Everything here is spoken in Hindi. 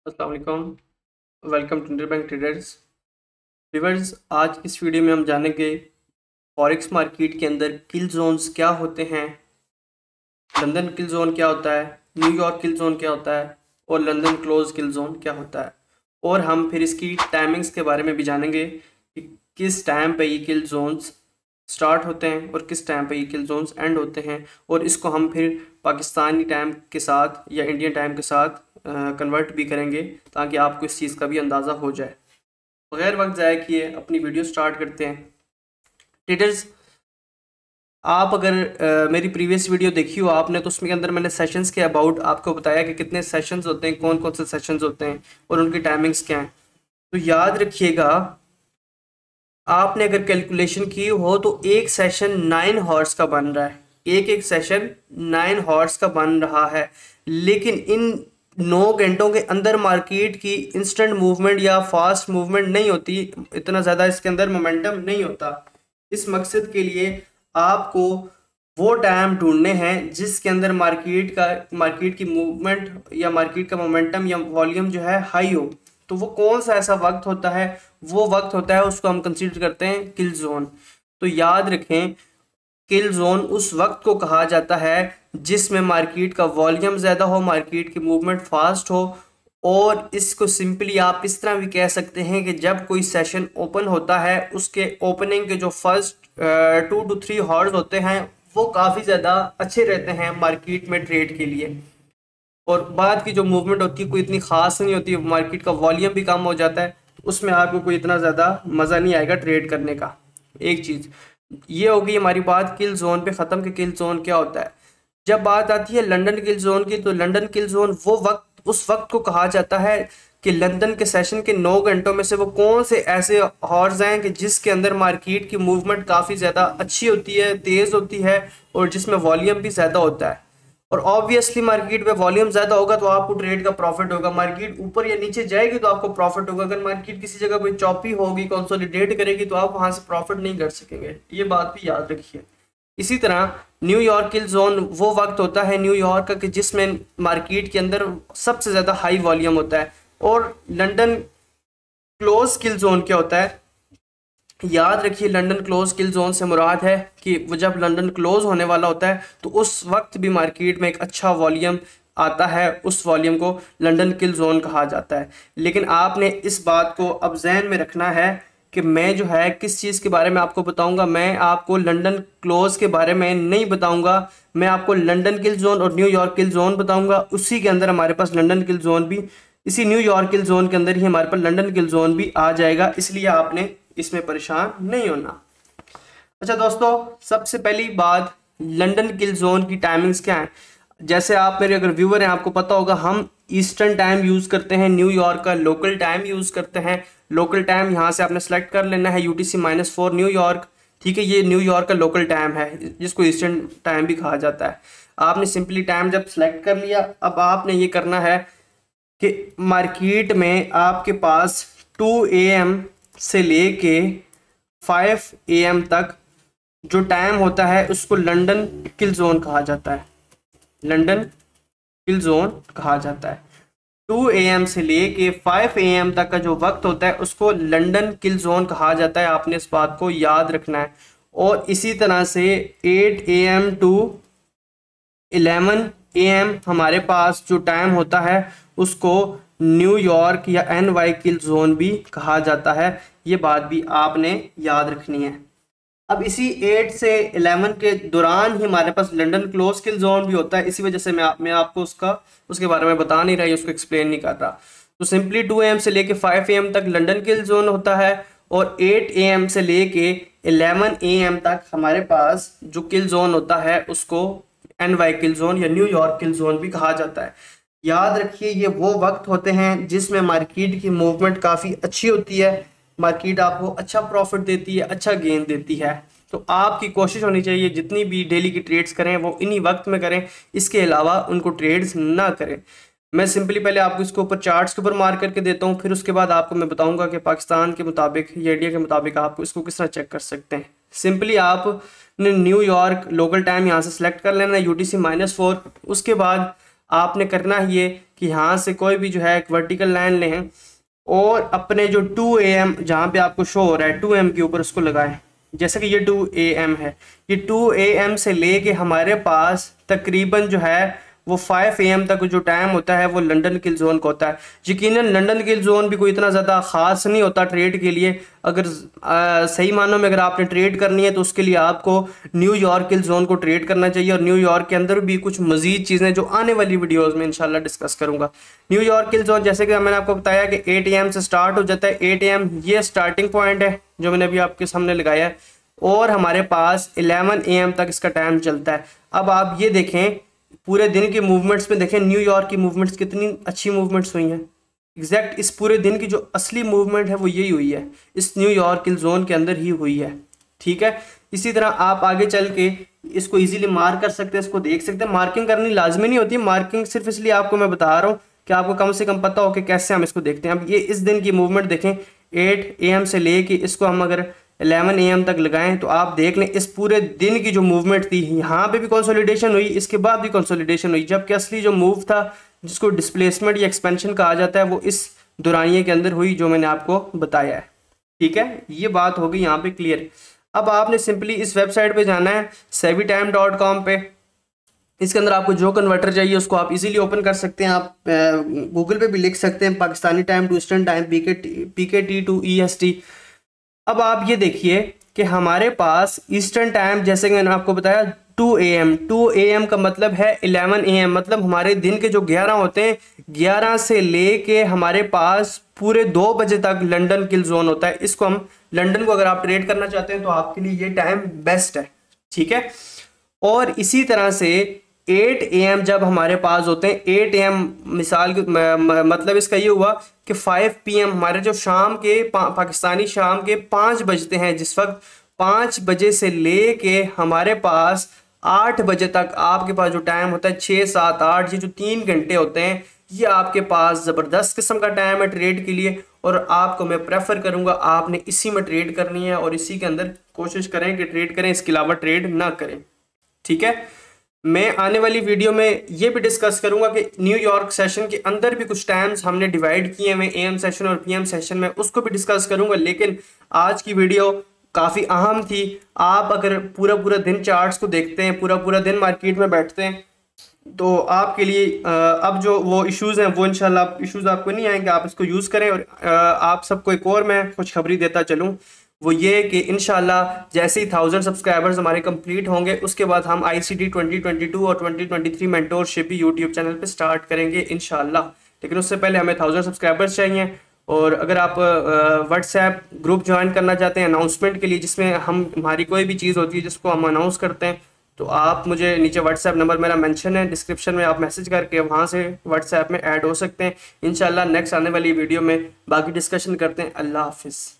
अस्सलाम वालेकुम। Welcome to Interbank Traders. Viewers, आज इस वीडियो में हम जानेंगे फॉरेक्स मार्केट के अंदर किल जोन्स क्या होते हैं, लंदन किल जोन क्या होता है, न्यूयॉर्क किल जोन क्या होता है और लंदन क्लोज किल जोन क्या होता है। और हम फिर इसकी टाइमिंग्स के बारे में भी जानेंगे कि किस टाइम पे ये किल जोन्स स्टार्ट होते हैं और किस टाइम पे ये किल जोन्स एंड होते हैं, और इसको हम फिर पाकिस्तानी टाइम के साथ या इंडियन टाइम के साथ कन्वर्ट भी करेंगे ताकि आपको इस चीज़ का भी अंदाज़ा हो जाए। बगैर वक्त ज़ाया किए अपनी वीडियो स्टार्ट करते हैं। ट्रेडर्स, आप अगर मेरी प्रीवियस वीडियो देखी हो आपने, तो उसमें अंदर मैंने सेशंस के अबाउट आपको बताया कि कितने सेशंस होते हैं, कौन कौन से सेशंस होते हैं और उनकी टाइमिंग्स क्या हैं। तो याद रखिएगा, आपने अगर कैलकुलेशन की हो तो एक सेशन 9 हॉर्स का बन रहा है, एक सेशन 9 हॉर्स का बन रहा है। लेकिन इन 9 घंटों के अंदर मार्केट की इंस्टेंट मूवमेंट या फास्ट मूवमेंट नहीं होती, इतना ज़्यादा इसके अंदर मोमेंटम नहीं होता। इस मकसद के लिए आपको वो टाइम ढूंढने हैं जिसके अंदर मार्केट की मूवमेंट या मार्केट का मोमेंटम या वॉल्यूम जो है हाई हो। तो वो कौन सा ऐसा वक्त होता है, वो वक्त होता है उसको हम कंसीडर करते हैं किल जोन। तो याद रखें, किल जोन उस वक्त को कहा जाता है जिसमें मार्केट का वॉल्यूम ज़्यादा हो, मार्केट की मूवमेंट फास्ट हो। और इसको सिंपली आप इस तरह भी कह सकते हैं कि जब कोई सेशन ओपन होता है, उसके ओपनिंग के जो फर्स्ट 2 to 3 हॉर्स होते हैं वो काफ़ी ज़्यादा अच्छे रहते हैं मार्केट में ट्रेड के लिए। और बाद की जो मूवमेंट होती है कोई इतनी खास नहीं होती, मार्केट का वॉल्यूम भी कम हो जाता है, उसमें आपको कोई इतना ज़्यादा मज़ा नहीं आएगा ट्रेड करने का। एक चीज़ ये होगी हमारी बात किल जोन पे ख़त्म कि किल जोन क्या होता है। जब बात आती है लंदन किल जोन की, तो लंदन किल जोन वो वक्त, उस वक्त को कहा जाता है कि लंदन के सेशन के 9 घंटों में से वो कौन से ऐसे हॉर्स हैं कि जिसके अंदर मार्केट की मूवमेंट काफ़ी ज़्यादा अच्छी होती है, तेज़ होती है और जिसमें वॉल्यूम भी ज़्यादा होता है। और ऑब्वियसली मार्केट में वॉल्यूम ज़्यादा होगा तो आपको ट्रेड का प्रॉफिट होगा, मार्केट ऊपर या नीचे जाएगी तो आपको प्रॉफिट होगा। अगर मार्केट किसी जगह कोई चॉपी होगी, कंसोलिडेट करेगी, तो आप वहां से प्रॉफिट नहीं कर सकेंगे, ये बात भी याद रखिए। इसी तरह न्यूयॉर्क किल जोन वो वक्त होता है न्यूयॉर्क का कि जिसमें मार्केट के अंदर सबसे ज़्यादा हाई वॉल्यूम होता है। और लंदन क्लोज किल जोन क्या होता है, याद रखिए, लंदन क्लोज किल जोन से मुराद है कि वो जब लंदन क्लोज होने वाला होता है तो उस वक्त भी मार्केट में एक अच्छा वॉल्यूम आता है, उस वॉल्यूम को लंदन किल जोन कहा जाता है। लेकिन आपने इस बात को अब जहन में रखना है कि मैं जो है किस चीज़ के बारे में आपको बताऊंगा। मैं आपको लंदन क्लोज के बारे में नहीं बताऊंगा, मैं आपको लंदन किल जोन और न्यूयॉर्क किल जोन बताऊंगा। उसी के अंदर हमारे पास लंदन किल जोन भी, इसी न्यूयॉर्क किल जोन के अंदर ही हमारे पास लंदन किल जोन भी आ जाएगा, इसलिए आपने इसमें परेशान नहीं होना। अच्छा दोस्तों, सबसे पहली बात, लंदन किल जोन की टाइमिंग्स क्या हैं। जैसे आप मेरे अगर व्यूअर हैं, आपको पता होगा हम ईस्टर्न टाइम यूज़ करते हैं, न्यूयॉर्क का लोकल टाइम यूज़ करते हैं। लोकल टाइम यहाँ से आपने सेलेक्ट कर लेना है UTC-4 न्यूयॉर्क, ठीक है। ये न्यूयॉर्क का लोकल टाइम है जिसको ईस्टर्न टाइम भी कहा जाता है। आपने सिंपली टाइम जब सेलेक्ट कर लिया, अब आपने ये करना है कि मार्केट में आपके पास 2 AM से लेके 5 AM तक जो टाइम होता है उसको लंदन किल जोन कहा जाता है, लंदन किल जोन कहा जाता है। 2 AM से लेके 5 AM तक का जो वक्त होता है उसको लंदन किल जोन कहा जाता है, आपने इस बात को याद रखना है। और इसी तरह से 8 AM टू 11 AM हमारे पास जो टाइम होता है उसको न्यूयॉर्क या NY किल जोन भी कहा जाता है, ये बात भी आपने याद रखनी है। अब इसी 8 से 11 के दौरान ही हमारे पास लंदन क्लोज किल जोन भी होता है, इसी वजह से मैं आपको उसके बारे में बता नहीं रहा, उसको एक्सप्लेन नहीं कर रहा। तो सिंपली 2 AM से लेके 5 AM तक लंदन किल जोन होता है और 8 AM से लेके 11 AM तक हमारे पास जो किल जोन होता है उसको NY किल जोन या न्यूयॉर्क किल जोन भी कहा जाता है। याद रखिए, ये वो वक्त होते हैं जिसमें मार्केट की मूवमेंट काफ़ी अच्छी होती है, मार्केट आपको अच्छा प्रॉफिट देती है, अच्छा गेन देती है। तो आपकी कोशिश होनी चाहिए जितनी भी डेली की ट्रेड्स करें वो इन्हीं वक्त में करें, इसके अलावा उनको ट्रेड्स ना करें। मैं सिंपली पहले आपको इसके ऊपर चार्ट्स के ऊपर मार्क करके देता हूँ, फिर उसके बाद आपको मैं बताऊंगा कि पाकिस्तान के मुताबिक या इंडिया के मुताबिक आपको इसको किस तरह चेक कर सकते हैं। सिंपली आपने न्यूयॉर्क लोकल टाइम यहाँ से सिलेक्ट कर लेना है UTC-4, उसके बाद आपने करना ये कि यहाँ से कोई भी जो है एक वर्टिकल लाइन लें और अपने जो 2 AM जहाँ पे आपको शो हो रहा है 2 AM के ऊपर उसको लगाएं। जैसे कि ये 2 AM है, ये 2 AM से लेके हमारे पास तकरीबन जो है वो 5 AM तक जो टाइम होता है वो लंदन किल जोन का होता है। यकीनन लंदन किल जोन भी कोई इतना ज़्यादा ख़ास नहीं होता ट्रेड के लिए। अगर सही मानों में अगर आपने ट्रेड करनी है तो उसके लिए आपको न्यूयॉर्क किल जोन को ट्रेड करना चाहिए। और न्यूयॉर्क के अंदर भी कुछ मजीद चीज़ें जो आने वाली वीडियोज़ में इंशाल्लाह डिस्कस करूँगा। न्यूयॉर्क किल जोन जैसे कि मैंने आपको बताया कि 8 AM से स्टार्ट हो जाता है। 8 AM ये स्टार्टिंग पॉइंट है जो मैंने अभी आपके सामने लगाया है, और हमारे पास 11 AM तक इसका टाइम चलता है। अब आप ये देखें पूरे दिन की मूवमेंट्स में, देखें न्यूयॉर्क की मूवमेंट्स कितनी अच्छी मूवमेंट्स हुई हैं। एग्जैक्ट इस पूरे दिन की जो असली मूवमेंट है वो यही हुई है, इस न्यूयॉर्क किल जोन के अंदर ही हुई है। ठीक है, इसी तरह आप आगे चल के इसको इजीली मार्क कर सकते हैं, इसको देख सकते हैं। मार्किंग करनी लाजमी नहीं होती, मार्किंग सिर्फ इसलिए आपको मैं बता रहा हूँ कि आपको कम से कम पता हो कि कैसे हम इसको देखते हैं। अब ये इस दिन की मूवमेंट देखें, 8 AM से लेके इसको हम अगर 11 AM तक लगाएं तो आप देख लें इस पूरे दिन की जो मूवमेंट थी, यहाँ पे भी कंसोलिडेशन हुई, इसके बाद भी कंसोलिडेशन हुई, जबकि असली जो मूव था जिसको डिस्प्लेसमेंट या एक्सपेंशन कहा जाता है वो इस दौरानिए के अंदर हुई जो मैंने आपको बताया है। ठीक है, ये बात हो गई यहाँ पे क्लियर। अब आपने सिंपली इस वेबसाइट पे जाना है savvytime.com पे। इसके अंदर आपको जो कन्वर्टर चाहिए उसको आप इजीली ओपन कर सकते हैं। आप गूगल पे भी लिख सकते हैं Pakistani time to eastern time PKT to EST। अब आप ये देखिए कि हमारे पास ईस्टर्न टाइम जैसे कि मैंने आपको बताया 2 AM। 2 AM का मतलब है 11 AM, मतलब हमारे दिन के जो 11 होते हैं, 11 से लेके हमारे पास पूरे 2 बजे तक लंदन किल जोन होता है। इसको हम लंदन को अगर आप ट्रेड करना चाहते हैं तो आपके लिए ये टाइम बेस्ट है। ठीक है, और इसी तरह से 8 AM जब हमारे पास होते हैं, 8 AM मिसाल के मतलब इसका ये हुआ कि 5 PM हमारे जो शाम के पाकिस्तानी शाम के 5 बजते हैं, जिस वक्त 5 बजे से लेके हमारे पास 8 बजे तक आपके पास जो टाइम होता है 6, 7, 8, ये जो 3 घंटे होते हैं, ये आपके पास ज़बरदस्त किस्म का टाइम है ट्रेड के लिए। और आपको मैं प्रेफर करूंगा आपने इसी में ट्रेड करनी है और इसी के अंदर कोशिश करें कि ट्रेड करें, इसके अलावा ट्रेड ना करें। ठीक है, मैं आने वाली वीडियो में ये भी डिस्कस करूंगा कि न्यूयॉर्क सेशन के अंदर भी कुछ टाइम्स हमने डिवाइड किए हैं AM सेशन और PM सेशन में, उसको भी डिस्कस करूंगा। लेकिन आज की वीडियो काफ़ी अहम थी। आप अगर पूरा दिन चार्ट्स को देखते हैं, पूरा दिन मार्केट में बैठते हैं, तो आपके लिए अब जो वो इश्यूज़ हैं वो इंशाल्लाह इश्यूज़ आपको नहीं आएंगे, आप इसको यूज़ करें। और आप सबको एक और मैं खुशखबरी देता चलूँ, वो ये कि इंशाल्लाह जैसे ही 1000 सब्सक्राइबर्स हमारे कंप्लीट होंगे उसके बाद हम ICT 2022 और 2023 मेंटोरशिप भी यूट्यूब चैनल पे स्टार्ट करेंगे इंशाल्लाह। लेकिन उससे पहले हमें 1000 सब्सक्राइबर्स चाहिए। और अगर आप व्हाट्सएप ग्रुप ज्वाइन करना चाहते हैं अनाउंसमेंट के लिए, जिसमें हम हमारी कोई भी चीज़ होती है जिसको हम अनाउंस करते हैं, तो आप मुझे नीचे व्हाट्सएप नंबर मेरा मेंशन है डिस्क्रिप्शन में, आप मैसेज करके वहाँ से व्हाट्सएप में ऐड हो सकते हैं। इंशाल्लाह नेक्स्ट आने वाली वीडियो में बाकी डिस्कशन करते हैं। अल्लाह हाफिज़।